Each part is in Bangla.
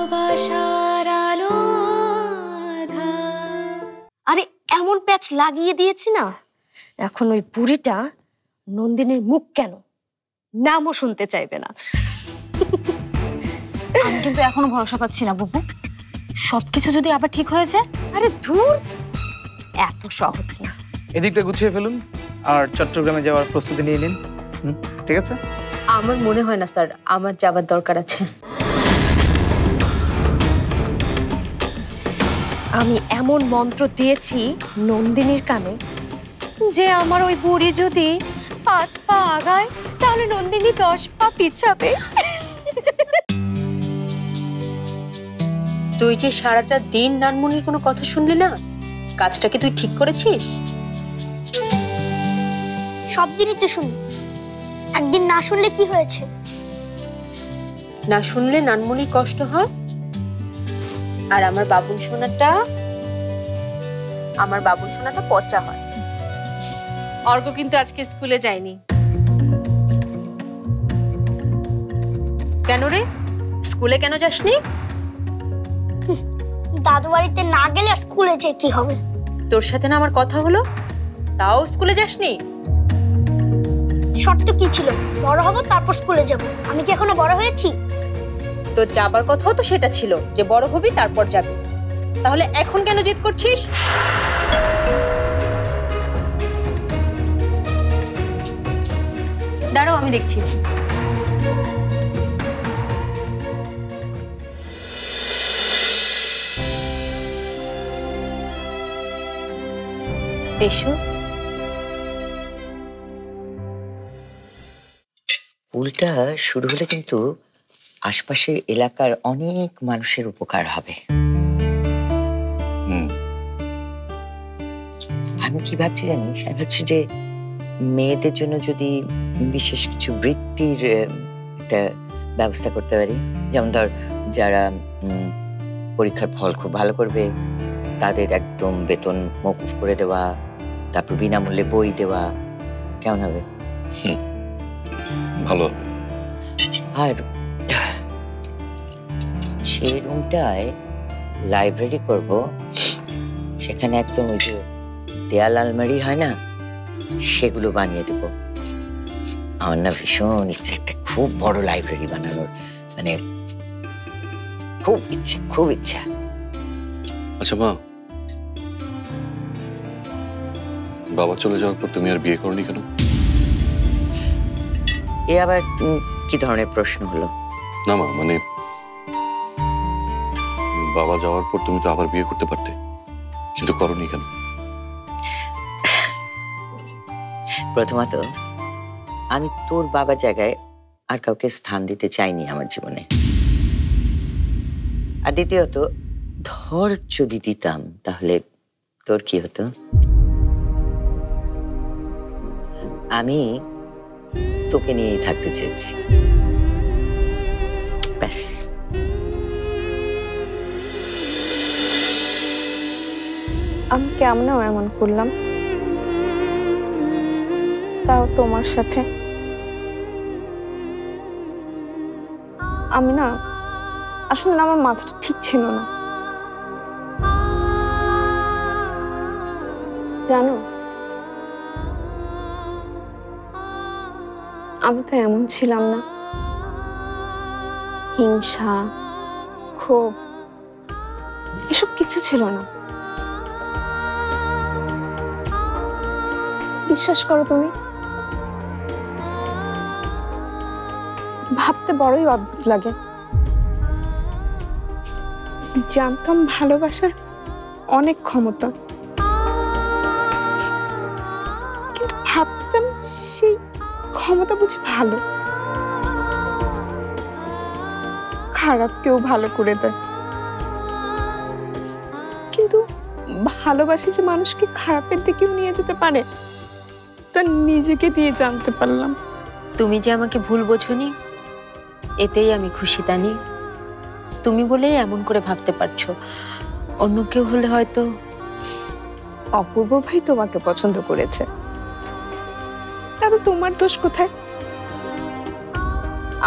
ভালোবাসার আলো আঁধার। আরে এমন প্যাচ লাগিয়ে দিয়েছি না, এখন ওই বুড়িটা নন্দিনীর মুখ কেন নামও শুনতে চাইবে না। আমি কিন্তু এখনো ভরসা পাচ্ছি না বুবু, সবকিছু যদি আবার ঠিক হয়ে যায়। আরে ধুর, এত সহজ না। এদিকটা গুছিয়ে ফেলুন আর চট্টগ্রামে যাওয়ার প্রস্তুতি নিয়ে নিন। ঠিক আছে? আমার মনে হয় না স্যার আমার যাবার দরকার আছে। আমি এমন মন্ত্র দিয়েছি নন্দিনীর কানে যে আমার ওই বুড়ি যদি 5 পা আগায় তাহলে নন্দিনী 10 পা পিছাবে। তুই যে সারাটা দিন নানমনির কোনো কথা শুনলি না, কাজটা কি তুই ঠিক করেছিস? সব দিনই তো শুনি, একদিন না শুনলে কি হয়েছে? না শুনলে নানমনির কষ্ট হয়, আর আমার বাবুল সোনাটা পচা হয়। অর্ক কিন্তু আজকে স্কুলে যায়নি। কেন রে, স্কুলে কেন যাসনি? দাদু বাড়িতে না গেলে স্কুলে যে কি হবে? তোর সাথে না আমার কথা হলো, তাও স্কুলে যাসনি? শর্ত কি ছিল? বড় হব তারপর স্কুলে যাব। আমি কি এখনো বড় হয়েছি? তোর যাবার কথাও তো সেটা ছিল যে বড় হবি তারপর যাবি, তাহলে এখন কেন জেদ করছিস? দাঁড়াও, আমি দেখছি। এসো। স্কুলটা শুরু হলে কিন্তু আশপাশের এলাকার অনেক মানুষের উপকার হবে। আমি কি ভাবছি জানিস, আমি ভাবছি যে মেয়েদের জন্য যদি বিশেষ কিছু বৃত্তির একটা ব্যবস্থা করতে পারি। যেমন ধর, যারা পরীক্ষার ফল খুব ভালো করবে তাদের একদম বেতন মওকুফ করে দেওয়া, তারপর বিনামূল্যে বই দেওয়া। কেমন হবে? ভালো হবে। আর সেই রুমটায় লাইব্রেরি করব, সেখানে একদম ওই যে দেয়াল আলমারি হয় না, সেগুলো বানিয়ে দেব। আমার না ভীষণ ইচ্ছা একটা খুব বড় লাইব্রেরি বানানোর, মানে খুব ইচ্ছা। আচ্ছা মা, বাবা চলে যাওয়ার পর তুমি আর বিয়ে করনি কেন? এ আবার কি ধরনের প্রশ্ন হলো? না মা, মানে বাবা যাওয়ার পর তুমি তো আবার বিয়ে করতে পারতে, কিন্তু করনি কেন? প্রথমত, আমি তোর বাবার জায়গায় আর কাউকে স্থান দিতে চাইনি আমার জীবনে। আর দ্বিতীয়ত, ধর যদি দিতাম তাহলে তোর কি হতো? আমি তোকে নিয়েই থাকতে চেয়েছি, ব্যাস। আমি কেমনও এমন করলাম, তাও তোমার সাথে? আমি না, আসলে আমার মাথাটা ঠিক ছিল না, জানো। আমি তো এমন ছিলাম না। হিংসা, ক্ষোভ এসব কিছু ছিল না। বিশ্বাস করো তুমি, ভাবতে বড়ই অদ্ভুত লাগে। জানতাম ভালোবাসার অনেক ক্ষমতা, কিন্তু ভাবতাম সেই ক্ষমতা বুঝি ভালো, খারাপ কেউ ভালো করে দেয়। কিন্তু ভালোবাসা যে মানুষকে খারাপের দিকেও নিয়ে যেতে পারে তা নিজেকে দিয়ে জানতে পারলাম। তুমি যে আমাকে ভুল বোঝোনি, এতেই আমি খুশি তানি। তুমি বলেই এমন করে ভাবতে পারছো, অন্য কেউ হলে হয়তো। অপূর্ব ভাই তোমাকে পছন্দ করেছে, তাহলে তোমার দোষ কোথায়?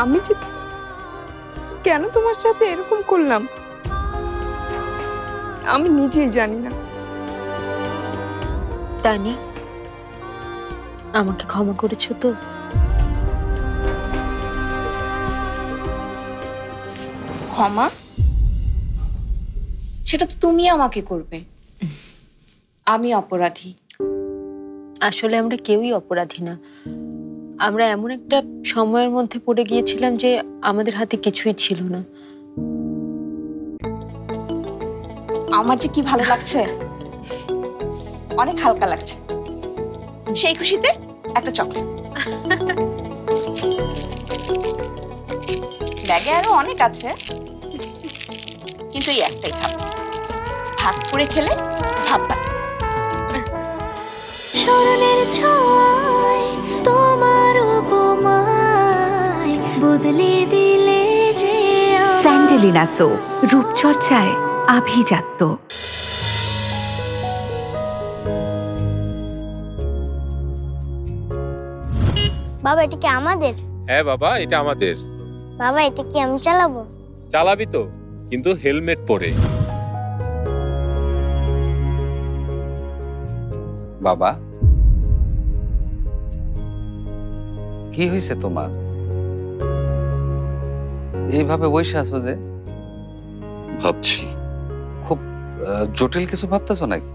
আমি যে কেন তোমার সাথে এরকম করলাম আমি নিজেই জানি না। তানি, আমাকে ক্ষমা করেছো তো? ক্ষমা? সেটা তো তুমি আমাকে করবে। আমি অপরাধী। আসলে আমরা কেউই অপরাধী না। আমরা এমন একটা সময়ের মধ্যে পড়ে গিয়েছিলাম যে আমাদের হাতে কিছুই ছিল না। আমার যে কি ভালো লাগছে, অনেক হালকা লাগছে। সেই খুশিতে একটা চকলেট। ব্যাগে আরো অনেক আছে, কিন্তু এই একটাই খাবো। ভাগ করে খেলে ভাববা। স্মরণের ছয় তোমার উপমায় বদলে দিলে যে স্যান্ডেলিনা সো, রূপচর্চায় আভিজাত্য। বাবা এটা কি আমাদের? হ্যাঁ বাবা, এটা আমাদের। বাবা এটা কি আমি চালাবো? চালাবি তো, কিন্তু হেলমেট পরে। বাবা, কি হয়েছে তোমার? এইভাবে বসে আছো যে? ভাবছি। খুব জটিল কিছু ভাবতেছো নাকি?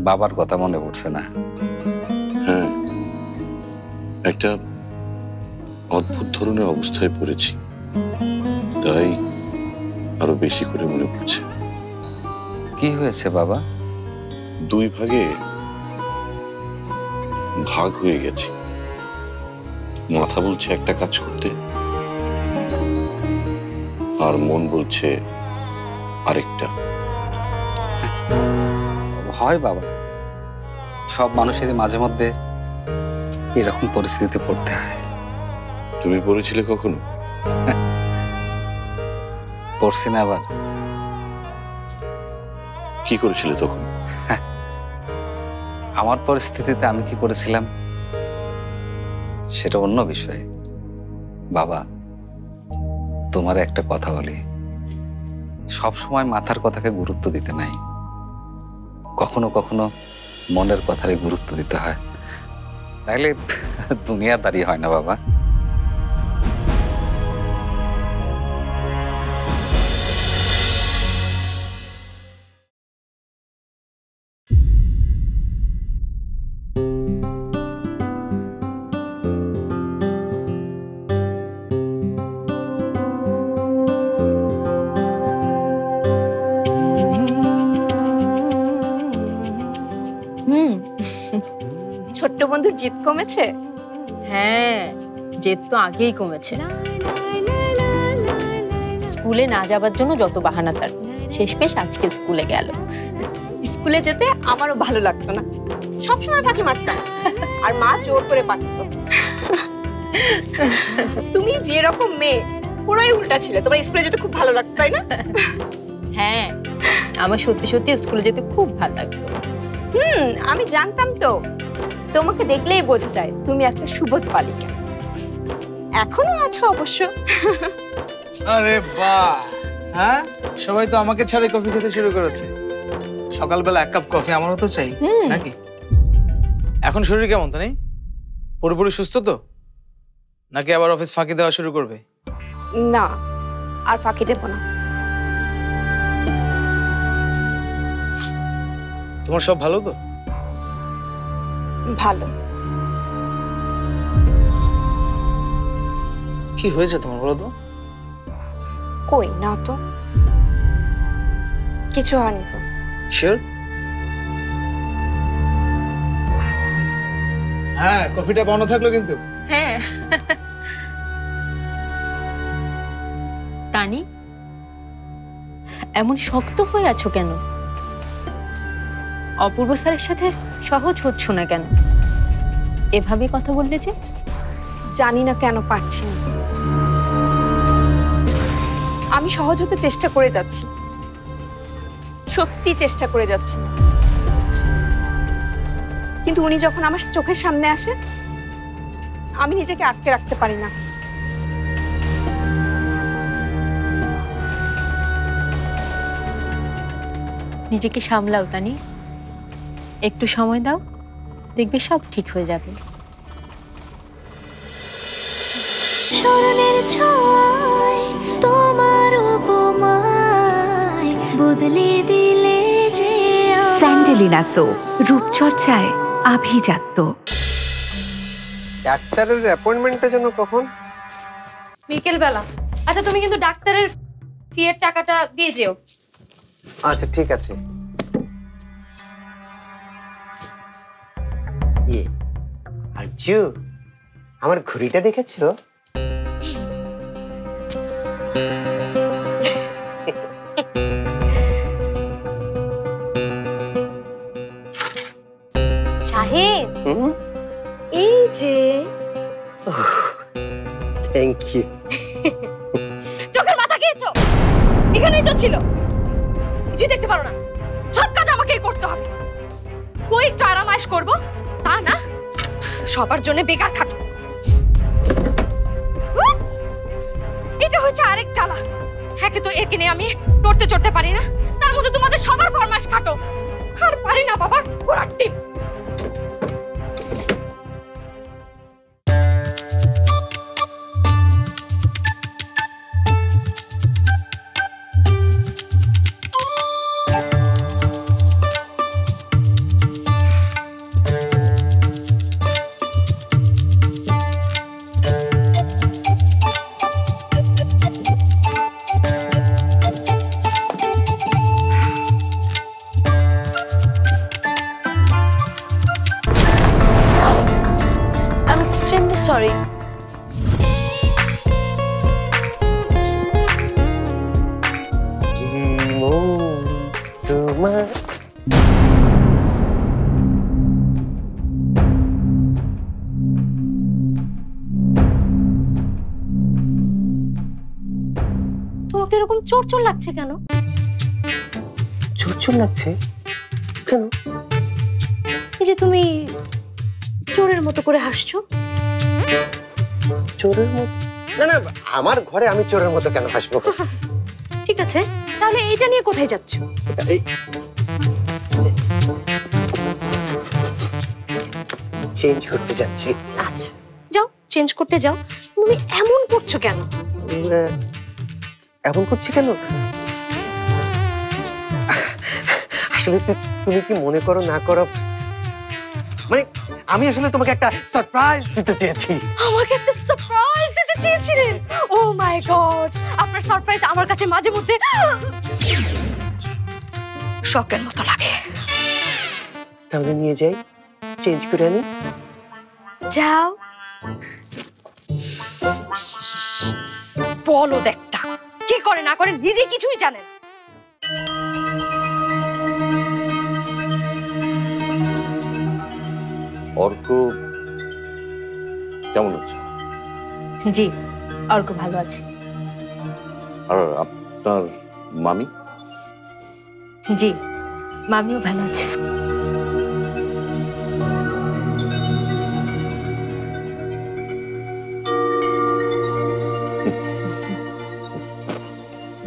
বাবার কথা মনে পড়ছে না? হ্যাঁ, একটা অদ্ভুত ধরনের অবস্থায় পড়েছি, তাই আরো বেশি করে মনে পড়ছে। কি হয়েছে বাবা? 2 ভাগে ভাগ হয়ে গেছে। মাথা বলছে একটা কাজ করতে, আর মন বলছে আরেকটা। হয় বাবা, সব মানুষেরই মাঝে মধ্যে এরকম পরিস্থিতিতে পড়তে হয়। তুমি পড়েছিলে কখনো? পড়ছি না আবার। কি করেছিলে তখন? আমার পরিস্থিতিতে আমি কি করেছিলাম সেটা অন্য বিষয়। বাবা, তোমার একটা কথা বলি, সব সময় মাথার কথাকে গুরুত্ব দিতে নাই, কখনো কখনো মনের কথারে গুরুত্ব দিতে হয়, তাইলে দুনিয়াদারি হয় না বাবা। ছোট্ট বন্ধুর জিদ কমেছে? হ্যাঁ, জেদ তো আগেই কমেছে। স্কুলে না যাবার জন্য যত বাহানা তার, শেষমেশ আজকে স্কুলে গেল। স্কুলে যেতে আমারও ভালো লাগতো না, সবসময় ফাঁকি মারতাম, আর মা জোর করে পাঠাতো। তুমি যেরকম মেয়ে পুরোই উল্টা ছিলে, তোমার স্কুলে যেতে খুব ভালো লাগতো, তাই না? হ্যাঁ, আমার সত্যি সত্যি স্কুলে যেতে খুব ভালো লাগতো। আমি জানতাম তো, তোমাকে দেখলেই বোঝা যায় তুমি একটা সুবোধ বালিকা। এখনো আছো অবশ্য। আরে বাহ, হ্যাঁ সবাই তো আমাকে ছাড়াই কফি খেতে শুরু করেছে। সকালবেলা 1 কাপ কফি আমারও তো চাই নাকি? এখন শরীর কেমন তো নেই? পুরোপুরি সুস্থ তো, নাকি আবার অফিস ফাঁকি দেওয়া শুরু করবে? না, আর ফাঁকি দেব না। তোমার সব ভালো তো? ভালো। কি হয়েছে তোমার বলো তো? কই না তো, কিছু হয়নি তো। শিওর? হ্যাঁ, কফিটা বানানো থাকলো কিন্তু। হ্যাঁ। তানি, এমন শক্ত হয়ে আছো কেন? অপূর্ব স্যারের সাথে সহজ হচ্ছ না কেন? এভাবে কথা বললে যে? জানি না কেন পারছি না। আমি সহজ হতে চেষ্টা করে যাচ্ছি, সত্যি চেষ্টা করে যাচ্ছি, কিন্তু উনি যখন আমার চোখের সামনে আসে আমি নিজেকে আটকে রাখতে পারি না। নিজেকে সামলাও তানি, একটু সময় দাও, দেখবে সব ঠিক হয়ে যাবে। স্মরণের ছোঁয়ায় তোমার উপমায় বদলে দিলে যে স্যান্ডেলিনা সো, রূপচর্চায় আভিজাত্য। ডাক্তারের অ্যাপয়েন্টমেন্টটা যেন কখন? বিকেল বেলা। আচ্ছা তুমি কিন্তু ডাক্তারের ফিয়ের টাকাটা দিয়ে যেও। আচ্ছা ঠিক আছে। ইয়ে আরজু, আমার ঘড়িটা দেখেছো? শাহিন, এই যে থ্যাংক ইউ। চোখের মাথা খেয়েছো? এখানেই তো ছিল, কিছুই দেখতে পারো না। সব কাজ আমাকেই করতে হবে। কই একটু আরামাইশ করবো তা না, সবার জন্য বেকার খাটো। এটা হচ্ছে আরেক জ্বালা। হ্যাঁ তো একে নিয়ে আমি নড়তে চড়তে পারি না, তার মধ্যে তোমাদের সবার ফরমাইশ খাটো। আর পারি না বাবা, ঘোড়ার টিম। সরি। তোমার তোমাকে এরকম চোর চোর লাগছে কেন? চোর চোর লাগছে কেন? এই যে তুমি চোরের মতো করে হাসছো। চোরের মতো? না না, আমার ঘরে আমি চোরের মতো কেন হাসবো? ঠিক আছে, তাহলে এইটা নিয়ে কোথায় যাচ্ছ? চেঞ্জ করতে যাচ্ছি। আচ্ছা যাও, চেঞ্জ করতে যাও। তুমি এমন করছো কেন? এমন করছি কেন? আসলে তুমি কি মনে করো না করো, মানে আমি আসলে তোমাকে একটা সারপ্রাইজ দিতে চেয়েছি। আমাকে একটা সারপ্রাইজ দিতে চেয়েছিলেন? ও মাই গড, আপনার সারপ্রাইজ আমার কাছে মাঝে মধ্যে শকের মতো লাগে। তাহলে নিয়ে যাই, চেঞ্জ করে আনি। যাও। বলো দেখটা, কি করে না করে নিজে কিছুই জানেন। অর্ক কেমন আছে? জি, অর্ক ভালো আছে। আর আপনার মামি? জি, মামিও ভালো আছে।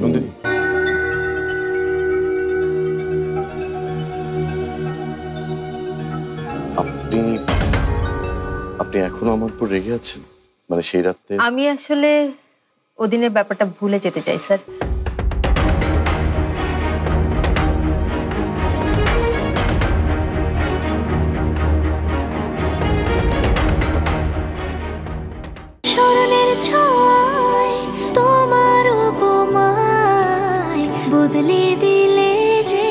নন্দিনী, আপনি এখনো আমার উপর রেগে আছেন? মানে সেই রাতে আমি আসলে ওদিনের ব্যাপারটা ভুলে যেতে চাই স্যার। স্মরণের ছোঁয়ায় তোমার উপমায় বদলে দিলে যে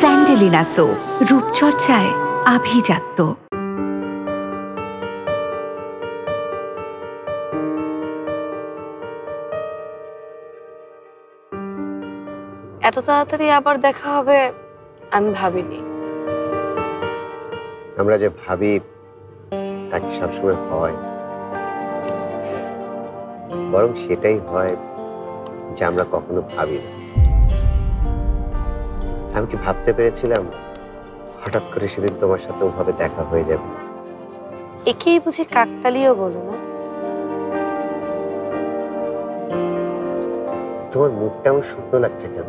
স্যান্ডেলিনা সো, রূপচর্চায় আভিজাত্য। এত তাড়াতাড়ি আবার দেখা হবে আমি ভাবিনি। আমরা যে ভাবি তা কি সবসময় হয়? বরং সেটাই হয় যে আমরা কখনো ভাবি না। আমি কি ভাবতে পেরেছিলাম হঠাৎ করে সেদিন তোমার সাথে ওভাবে দেখা হয়ে যাবে? একেই বুঝি কাকতালীয় বলো না? তোমার মুখটা আমার শুকনো লাগছে কেন?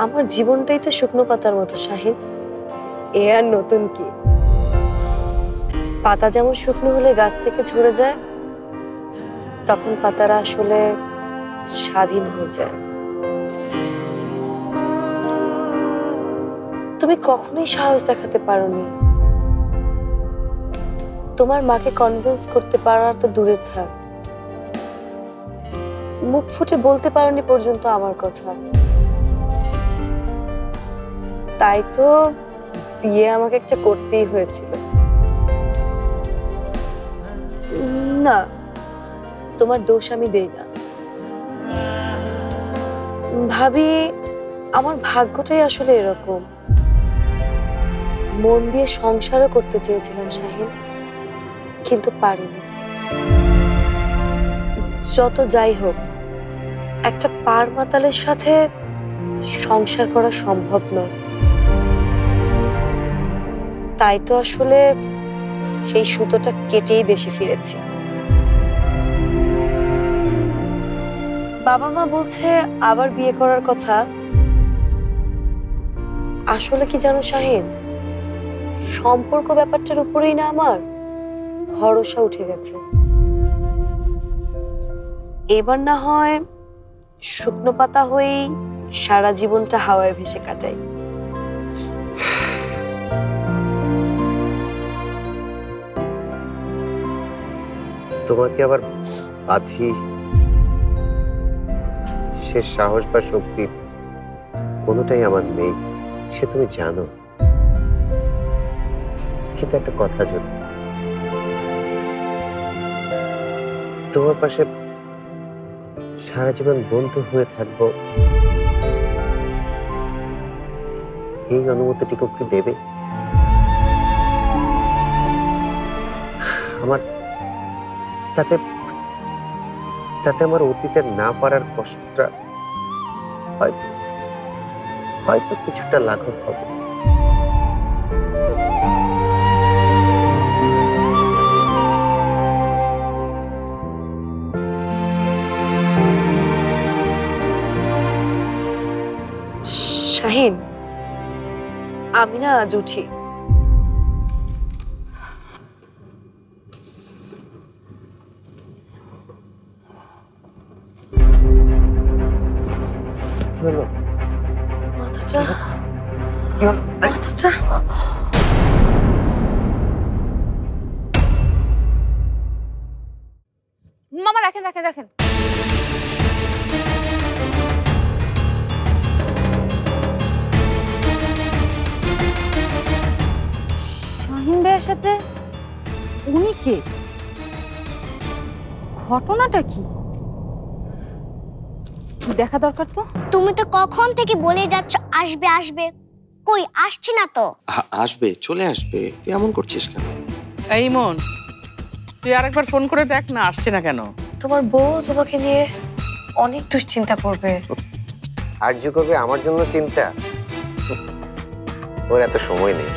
আমার জীবনটাই তো শুকনো পাতার মতো শাহিন, এ আর নতুন কি? পাতা যেমন শুকনো হলে গাছ থেকে ঝরে যায়, তখন পাতারা আসলে স্বাধীন হয়ে যায়। তুমি কখনোই সাহস দেখাতে পারোনি, তোমার মাকে কনভিন্স করতে পারা তো দূরের থাক, মুখ ফুটে বলতে পারোনি পর্যন্ত আমার কথা। তাই তো বিয়ে আমাকে একটা করতেই হয়েছিল। না, তোমার দোষ আমি দেই না। ভাবি আমার ভাগ্যটাই আসলে এরকম। মন দিয়ে সংসারও করতে চেয়েছিলাম শাহিন, কিন্তু পারিনি। যত যাই হোক, একটা পার মাতালের সাথে সংসার করা সম্ভব নয়। তাই তো আসলে সেই সুতোটা কেটেই দেশে ফিরেছি। বাবা মা বলছে আবার বিয়ে করার কথা। আসলে কি জানো শাহিন, সম্পর্ক ব্যাপারটার উপরেই না আমার ভরসা উঠে গেছে। এবার না হয় শুকনো পাতা হয়েই সারা জীবনটা হাওয়ায় ভেসে কাটাই। তোমাকে আবার বাঁধি, সে সাহস বা শক্তি কোনোটাই আমার নেই, সে তুমি জানো। কিন্তু একটা কথা, যদি তোমার পাশে সারা জীবন বন্ধু হয়ে থাকবো, এই অনুমতিটুকু কি দেবে? আমার তাতে তাতে আমার অতীতের না পারার কষ্টটা হয়তো কিছুটা লাঘব হবে। শাহিন, আমি না আজ উঠি। মাথাটা মাথাটা মামা রাখেন রাখেন রাখেন। শাহিন ভাইয়ের সাথে উনি কে? ঘটনাটা কি দেখা দরকার তো। তুমি তো কখন থেকে বলে যাচ্ছ আসবে আসবে, কই আসছে না তো। আসবে, চলে আসবে, তুই এমন করছিস কেন? এই মন, তুই আরেকবার ফোন করে দেখ না আসছে না কেন। তোমার বউ তোমাকে নিয়ে অনেক দুশ্চিন্তা করবে। আর্য করবে আমার জন্য চিন্তা, ওর এত সময় নেই।